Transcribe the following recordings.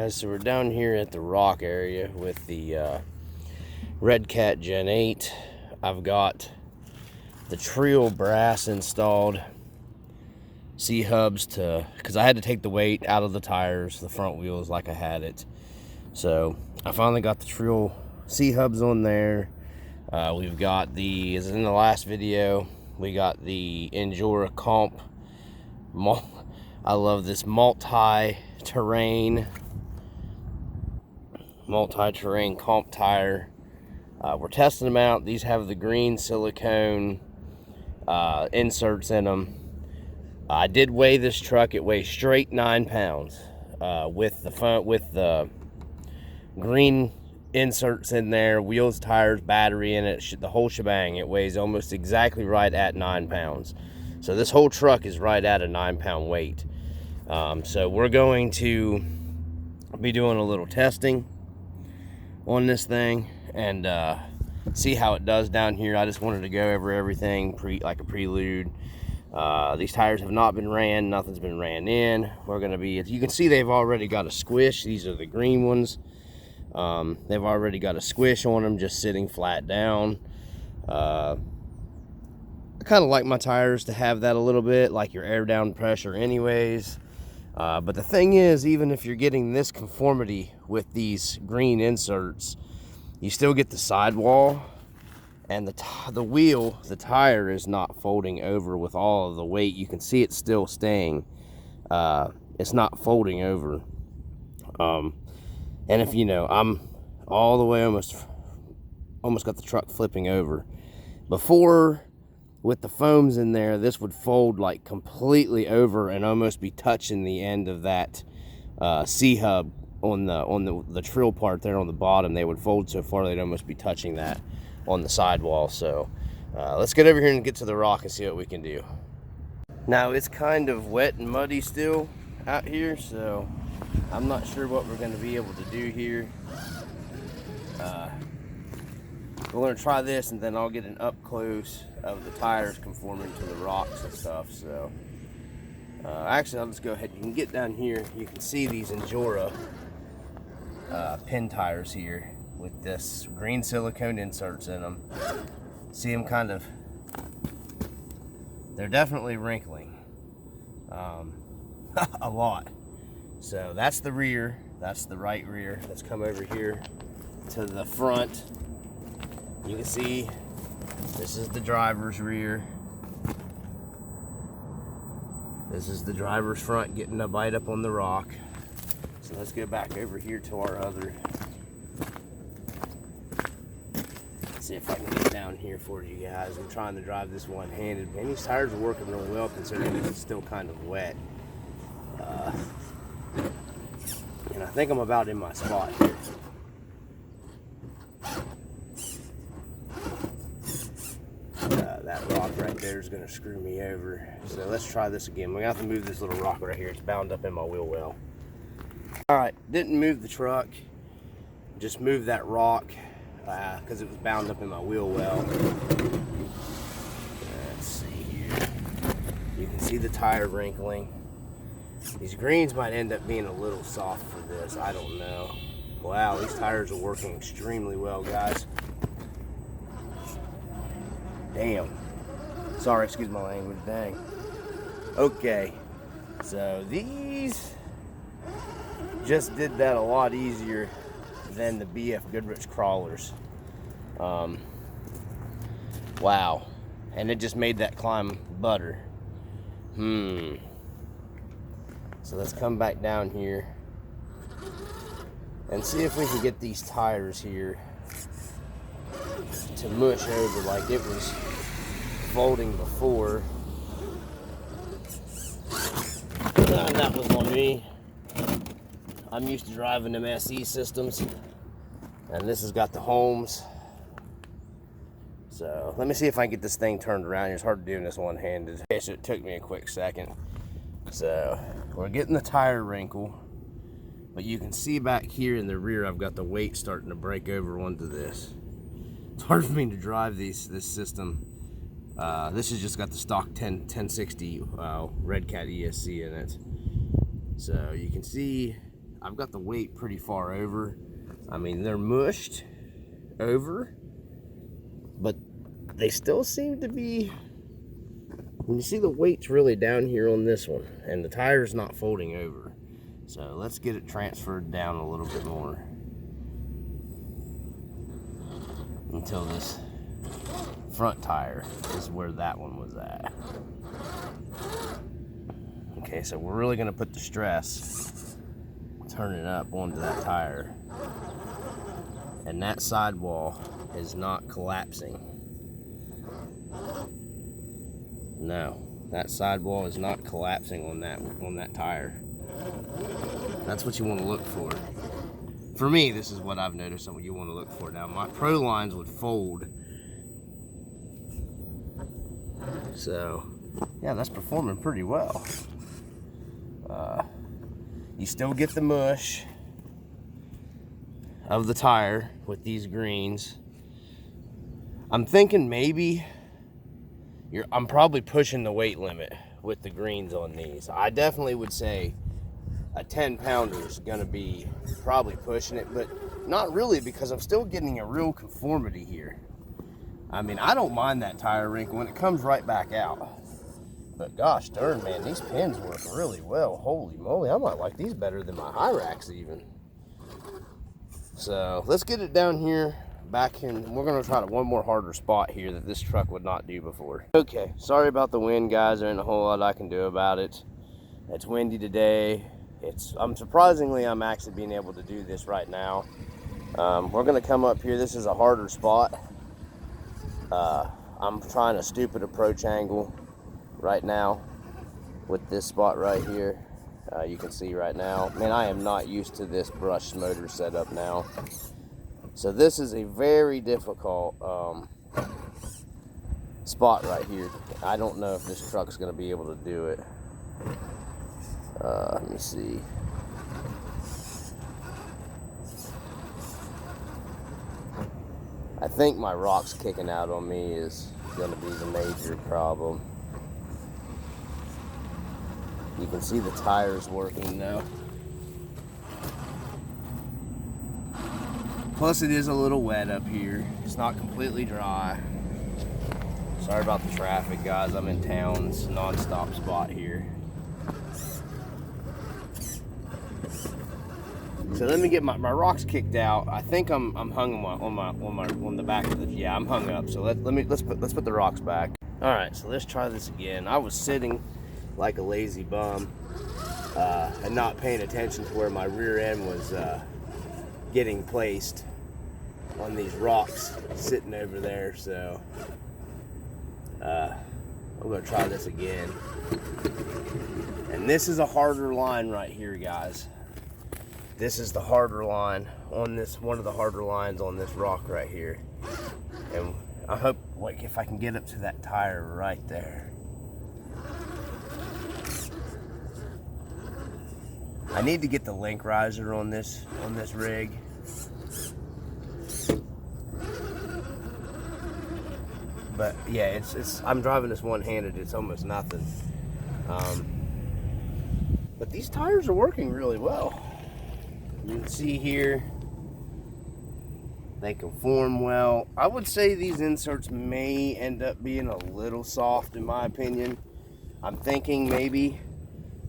guys, so we're down here at the rock area with the Red Cat Gen 8. I've got the Trio brass installed, C-hubs because I had to take the weight out of the tires, the front wheels like I had it. So I finally got the Trio C-hubs on there. We've got as in the last video, we got the Injora comp. I love this multi-terrain comp tire. We're testing them out. These have the green silicone inserts in them. I did weigh this truck. It weighs straight 9 pounds with the green inserts in there, wheels, tires, battery in it, the whole shebang. It weighs almost exactly right at 9 pounds. So this whole truck is right at a 9-pound weight. So we're going to be doing a little testing on this thing and see how it does down here. I just wanted to go over everything like a prelude. These tires have not been ran, nothing's been ran in. We're going to be, as you can see, they've already got a squish. These are the green ones. They've already got a squish on them, just sitting flat down. I kind of like my tires to have that a little bit, like your air down pressure anyways. But the thing is, even if you're getting this conformity with these green inserts, you still get the sidewall, and the tire is not folding over with all of the weight. You can see it's still staying. It's not folding over. And if you know, I'm all the way almost got the truck flipping over. Before, with the foams in there, this would fold like completely over and almost be touching the end of that C-hub on the trill part there on the bottom. They would fold so far they'd almost be touching that on the sidewall. So let's get over here and get to the rock and see what we can do. Now it's kind of wet and muddy still out here, so I'm not sure what we're going to be able to do here. We're going to try this, and then I'll get an up close of the tires conforming to the rocks and stuff. So actually, I'll just go ahead. You can get down here. You can see these Injora pin tires here with this green silicone inserts in them. See them kind of, they're definitely wrinkling a lot. So that's the rear, that's the right rear. Let's come over here to the front. You can see this is the driver's rear. This is the driver's front getting a bite up on the rock. So let's go back over here to our other. Let's see if I can get down here for you guys. I'm trying to drive this one-handed. Man, these tires are working really well considering it's still kind of wet. And I think I'm about in my spot here. That rock right there is going to screw me over. So let's try this again. We have to move this little rock right here. It's bound up in my wheel well. Alright, didn't move the truck. Just moved that rock because it was bound up in my wheel well. Let's see here. You can see the tire wrinkling. These greens might end up being a little soft for this. I don't know. Wow, these tires are working extremely well, guys. Damn. Sorry, excuse my language. Dang. Okay. So these just did that a lot easier than the BF Goodrich crawlers. Wow. And it just made that climb butter. So let's come back down here and see if we can get these tires here to mush over like it was folding before. That was on me. I'm used to driving them SE systems, and this has got the Holmes. So let me see if I can get this thing turned around. It's hard doing this one-handed. Okay, so it took me a quick second. So we're getting the tire wrinkle, but you can see back here in the rear I've got the weight starting to break over onto this. It's hard for me to drive this system. This has just got the stock 1060 Red Cat ESC in it. So you can see I've got the weight pretty far over. I mean, they're mushed over, but they still seem to be, when you see the weight's really down here on this one, and the tire's not folding over. So let's get it transferred down a little bit more until this front tire is where that one was at. Okay, so we're really gonna put the stress, turn it up onto that tire, and that sidewall is not collapsing. No, that sidewall is not collapsing on that tire. That's what you want to look for. For me, this is what I've noticed and what you want to look for. Now, my Pro lines would fold. So, yeah, that's performing pretty well. You still get the mush of the tire with these greens. I'm thinking maybe I'm probably pushing the weight limit with the greens on these. I definitely would say a 10-pounder is gonna be probably pushing it, but not really, because I'm still getting a real conformity here. I mean, I don't mind that tire wrinkle when it comes right back out. But gosh darn, man, these pins work really well. Holy moly, I might like these better than my high racks even. So let's get it down here, back in. We're gonna try one more harder spot here that this truck would not do before. Okay, sorry about the wind, guys. There ain't a whole lot I can do about it. It's windy today. I'm actually being able to do this right now. We're gonna come up here. This is a harder spot. I'm trying a stupid approach angle right now with this spot right here. You can see right now, man, I am not used to this brushed motor setup now. So this is a very difficult spot right here. I don't know if this truck's gonna be able to do it. Let me see. I think my rocks kicking out on me is gonna be the major problem. You can see the tires working now. Plus it is a little wet up here. It's not completely dry. Sorry about the traffic, guys. I'm in town. It's a non-stop spot here. So let me get my rocks kicked out. I think I'm hung on the back of the, yeah, I'm hung up. So let's put the rocks back. All right, so let's try this again. I was sitting like a lazy bum and not paying attention to where my rear end was getting placed on these rocks sitting over there. So I'm gonna try this again. And this is a harder line right here, guys. This is the harder line on this, one of the harder lines on this rock right here. And I hope, like, if I can get up to that tire right there. I need to get the link riser on this rig. But yeah, I'm driving this one-handed. It's almost nothing. But these tires are working really well. You can see here, they conform well. I would say these inserts may end up being a little soft in my opinion. I'm thinking maybe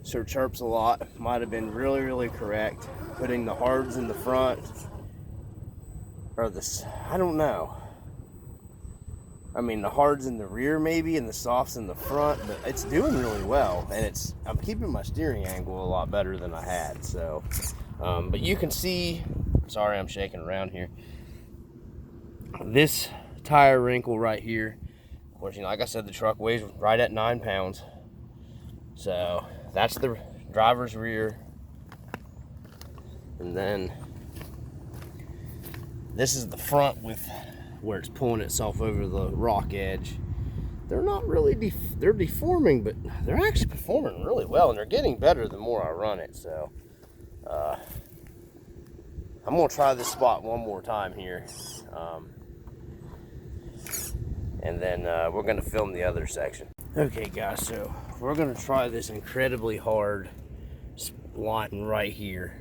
Sir Chirps a Lot might have been really, really correct putting the hards in the front, or this, I don't know. I mean, the hards in the rear maybe, and the softs in the front, but it's doing really well, and I'm keeping my steering angle a lot better than I had. So, but you can see, sorry, I'm shaking around here. This tire wrinkle right here, of course, you know, like I said, the truck weighs right at 9 pounds. So that's the driver's rear, and then this is the front with where it's pulling itself over the rock edge. They're not really they're deforming, but they're actually performing really well, and they're getting better the more I run it. So I'm gonna try this spot one more time here, and then we're gonna film the other section. Okay guys, so we're gonna try this incredibly hard line right here.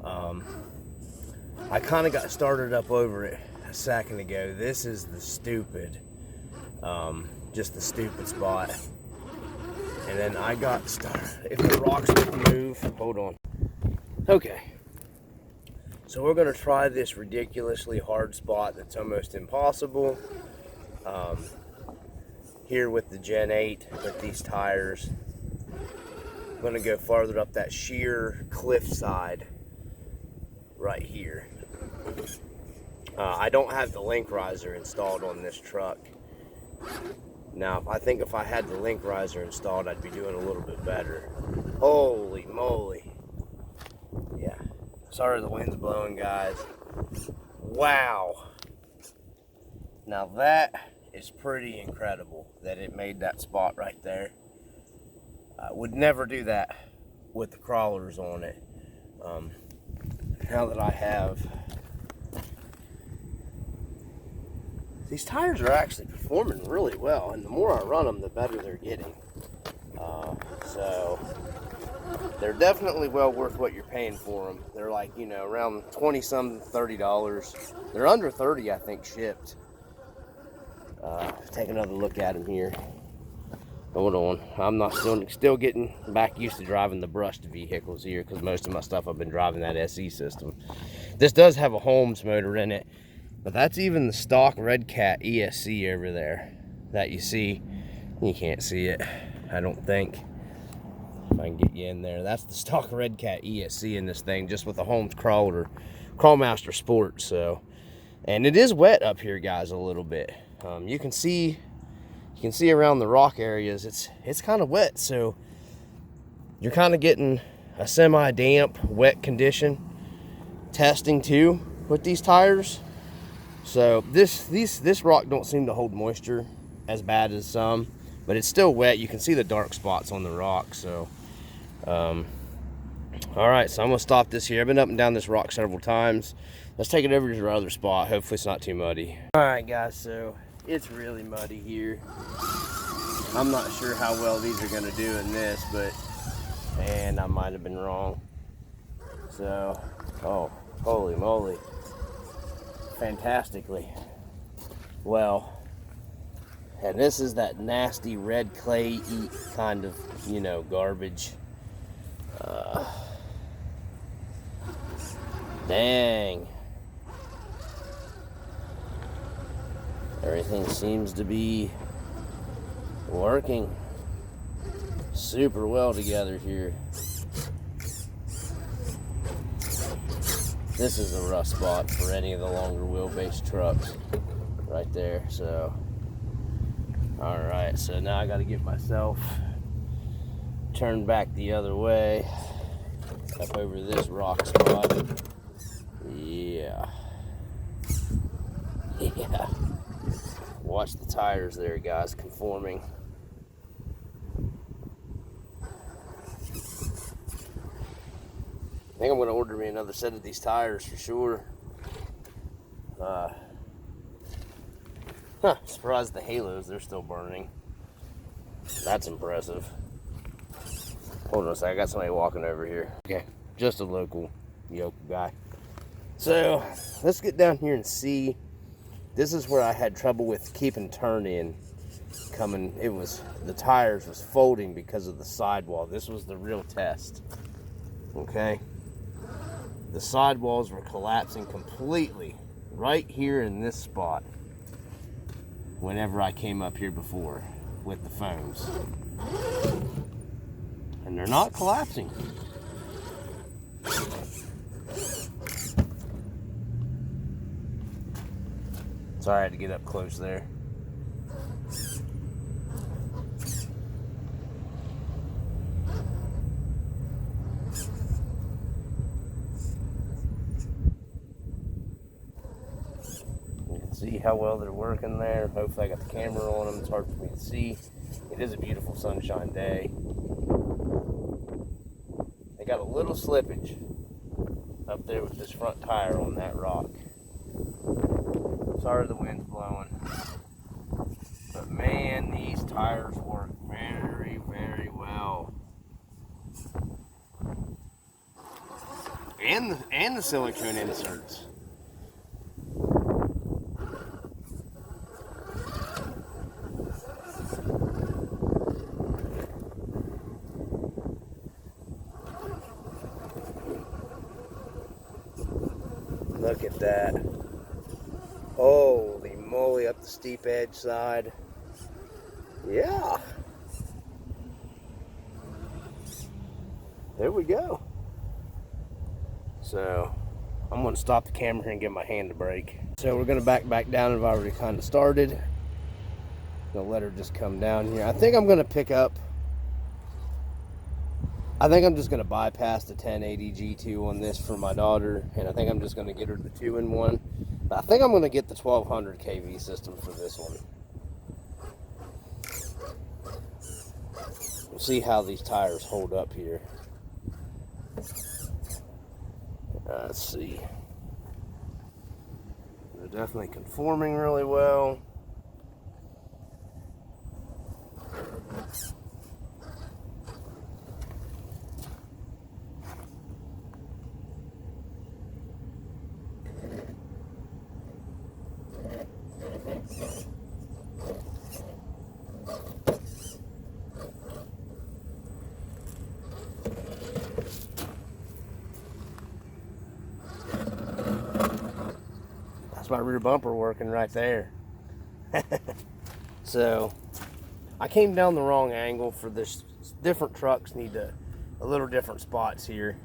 I kind of got started up over it a second ago. This is the stupid, just the stupid spot. And then I got started. If the rocks would move, hold on. Okay. So we're gonna try this ridiculously hard spot that's almost impossible. Here with the Gen 8, with these tires. I'm gonna go farther up that sheer cliff side right here. I don't have the link riser installed on this truck. Now, I think if I had the link riser installed, I'd be doing a little bit better. Holy moly. Yeah. Sorry the wind's blowing, guys. Wow. Now that is pretty incredible that it made that spot right there. I would never do that with the crawlers on it. Now that I have, these tires are actually performing really well, and the more I run them, the better they're getting. So they're definitely well worth what you're paying for them. They're like, you know, around 20-some, $30. They're under 30, I think, shipped. Take another look at them here. Hold on, I'm still getting back used to driving the brushed vehicles here, because most of my stuff I've been driving that SE system. This does have a Holmes motor in it, but that's even the stock Red Cat ESC over there that you see. You can't see it, I don't think. If I can get you in there, that's the stock Red Cat ESC in this thing, just with a Holmes Crawlmaster Sport. So, and it is wet up here, guys, a little bit. You can see around the rock areas, it's kind of wet, so you're kind of getting a semi-damp, wet condition testing too with these tires. So this rock don't seem to hold moisture as bad as some, but it's still wet. You can see the dark spots on the rock. So all right, so I'm gonna stop this here. I've been up and down this rock several times. Let's take it over to our other spot. Hopefully it's not too muddy. All right, guys, so it's really muddy here. I'm not sure how well these are gonna do in this, but man, I might have been wrong. So, oh, holy moly. Fantastically well. And this is that nasty red clay eat kind of, you know, garbage. Dang. Everything seems to be working super well together here. This is a rough spot for any of the longer wheelbase trucks right there. So, all right, so now I got to get myself turned back the other way up over this rock spot. Yeah. Watch the tires there, guys, conforming. I think I'm going to order me another set of these tires for sure. Surprised the halos, they're still burning. That's impressive. Hold on a second, I got somebody walking over here. Okay, just a local yoke guy. So, let's get down here and see. This is where I had trouble with keeping turn in coming. It was, the tires was folding because of the sidewall. This was the real test. Okay. The sidewalls were collapsing completely right here in this spot whenever I came up here before with the foams. And they're not collapsing. Sorry, I had to get up close there. You can see how well they're working there. Hopefully I got the camera on them. It's hard for me to see. It is a beautiful sunshine day. They got a little slippage up there with this front tire on that rock. Sorry the wind's blowing. But man, these tires work very, very well. and the silicone inserts. Look at that. Holy moly, up the steep edge side. Yeah. There we go. So I'm going to stop the camera here and give my hand a break. So we're going to back down. I've already kind of started. Gonna let her just come down here. I think I'm going to pick up. I think I'm just going to bypass the 1080 G2 on this for my daughter, and I think I'm just going to get her the 2-in-1. But I think I'm going to get the 1200 kV system for this one. We'll see how these tires hold up here. Let's see. They're definitely conforming really well. My rear bumper working right there. So I came down the wrong angle for this. Different trucks need a little different spots here,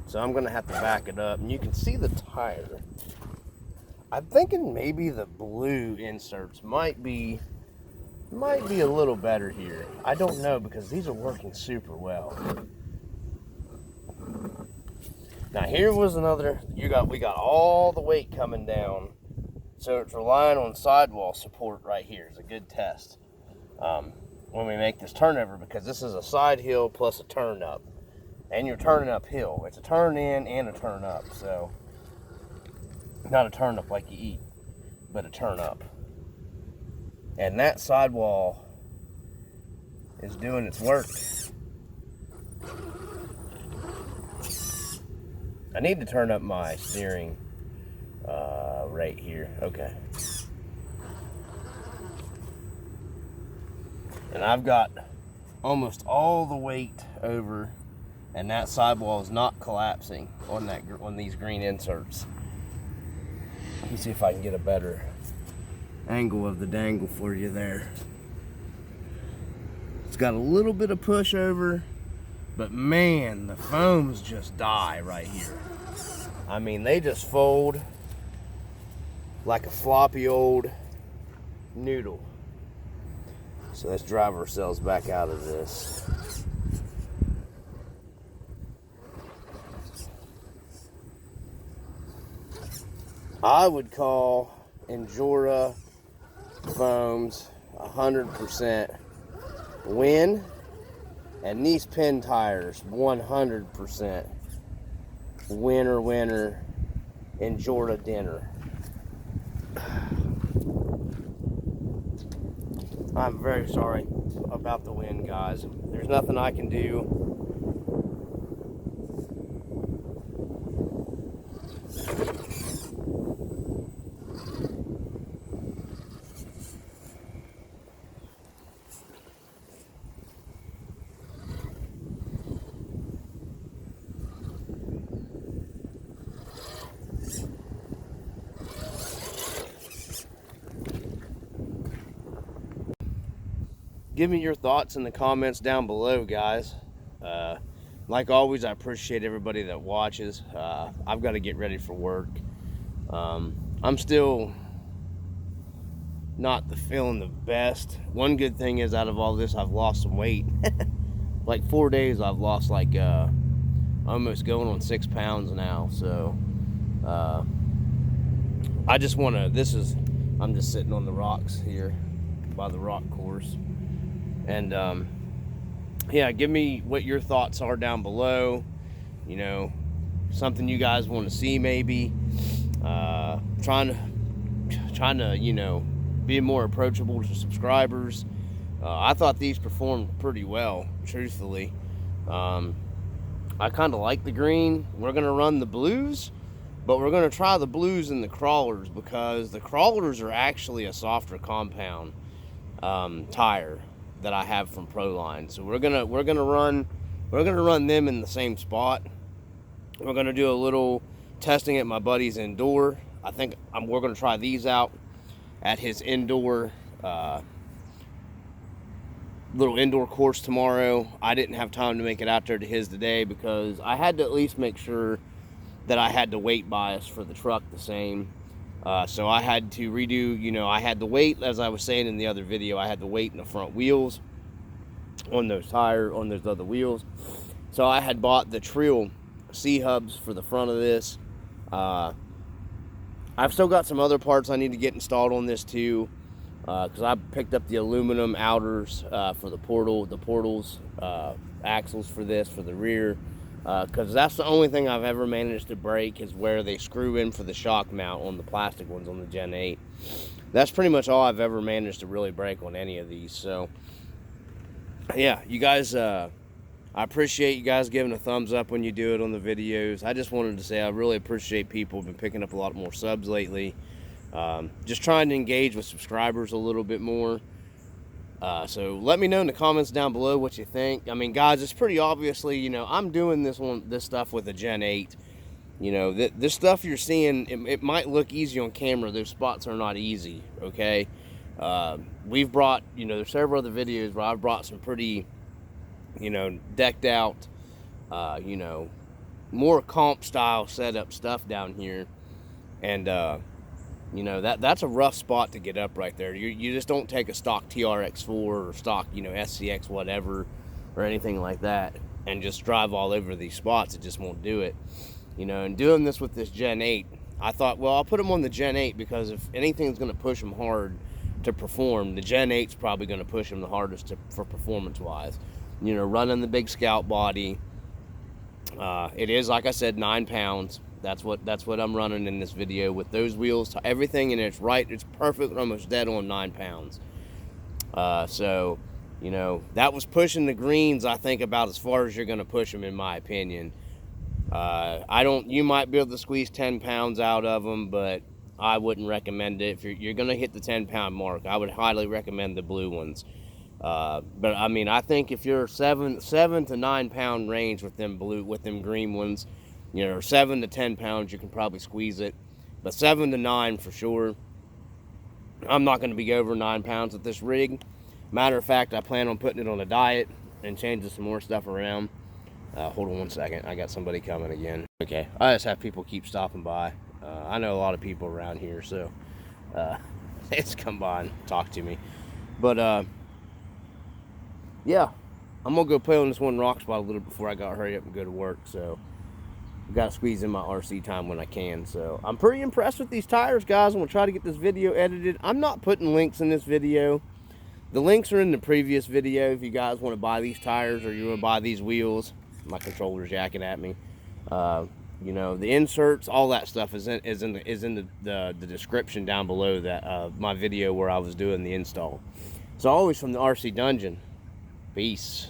so I'm gonna have to back it up, and you can see the tire. I'm thinking maybe the blue inserts might be a little better here. I don't know, because these are working super well. Now here was another, we got all the weight coming down, so it's relying on sidewall support right here. It's a good test when we make this turnover, because this is a side hill plus a turn up, and you're turning uphill. It's a turn in and a turn up, so not a turn up like you eat, but a turn up. And that sidewall is doing its work. I need to turn up my steering right here. Okay. And I've got almost all the weight over, and that sidewall is not collapsing on these green inserts. Let me see if I can get a better angle of the dangle for you there. It's got a little bit of pushover, but man, the foams just die right here. I mean, they just fold like a floppy old noodle. So let's drive ourselves back out of this. I would call Injora foams 100% win. And these pin tires, 100% winner, Injora dinner. I'm very sorry about the wind, guys. There's nothing I can do. Give me your thoughts in the comments down below, guys. Like always, I appreciate everybody that watches. I've got to get ready for work. I'm still not feeling the best. One good thing is, out of all this, I've lost some weight. Like 4 days, I've lost like almost going on 6 pounds now. So I just want to, I'm just sitting on the rocks here by the rock course. And yeah, give me what your thoughts are down below. You know, something you guys want to see, maybe. Trying to, you know, be more approachable to subscribers. I thought these performed pretty well, truthfully. I kind of like the green. We're going to run the blues, but we're going to try the blues in the crawlers because the crawlers are actually a softer compound tire that I have from Proline. So we're gonna run them in the same spot. We're gonna do a little testing at my buddy's indoor. I think we're gonna try these out at his indoor little indoor course tomorrow. I didn't have time to make it out there to his today because I had to at least make sure that I had the weight bias for the truck the same. So I had to redo, I had the weight, as I was saying in the other video, I had the weight in the front wheels on those other wheels. So I had bought the Trill C-hubs for the front of this. I've still got some other parts I need to get installed on this too, because I picked up the aluminum outers for the portals, axles for this, for the rear. Because that's the only thing I've ever managed to break is where they screw in for the shock mount on the plastic ones on the Gen 8. That's pretty much all I've ever managed to really break on any of these. So, yeah, you guys, I appreciate you guys giving a thumbs up when you do it on the videos. I just wanted to say I really appreciate people who've been picking up a lot more subs lately. Just trying to engage with subscribers a little bit more. So let me know in the comments down below what you think. I mean, guys, it's pretty obviously, I'm doing this stuff with a Gen 8. This stuff you're seeing, it might look easy on camera. Those spots are not easy, okay? We've brought, there's several other videos where I've brought some pretty, decked out, more comp style setup stuff down here. And, that's a rough spot to get up right there. You just don't take a stock TRX4 or stock, SCX whatever or anything like that and just drive all over these spots. It just won't do it. And doing this with this Gen 8, I thought, well, I'll put them on the Gen 8 because if anything's going to push them hard to perform, the Gen 8's probably going to push them the hardest for performance-wise. Running the big Scout body. It is, like I said, 9 pounds. That's what I'm running in this video with those wheels, everything, and it's perfect, almost dead on 9 pounds. So, that was pushing the greens, I think, about as far as you're going to push them, in my opinion. You might be able to squeeze 10 pounds out of them, but I wouldn't recommend it. If you're going to hit the 10-pound mark, I would highly recommend the blue ones. But I mean, I think if you're 7 to 9 pound range with them green ones, 7 to 10 pounds, you can probably squeeze it, but 7 to 9 for sure. I'm not going to be over 9 pounds with this rig. Matter of fact, I plan on putting it on a diet and changing some more stuff around. Hold on one second. I got somebody coming again. Okay, I just have people keep stopping by. I know a lot of people around here, so they just come by and talk to me. But yeah, I'm gonna go play on this one rock spot a little before I gotta hurry up and go to work. So got to squeeze in my RC time when I can. So I'm pretty impressed with these tires, guys. I'm gonna try to get this video edited. I'm not putting links in this video. The links are in the previous video if you guys want to buy these tires or you want to buy these wheels. My controller's yakking at me. The inserts, all that stuff is in the description down below that my video where I was doing the install. So always from the RC Dungeon. Peace.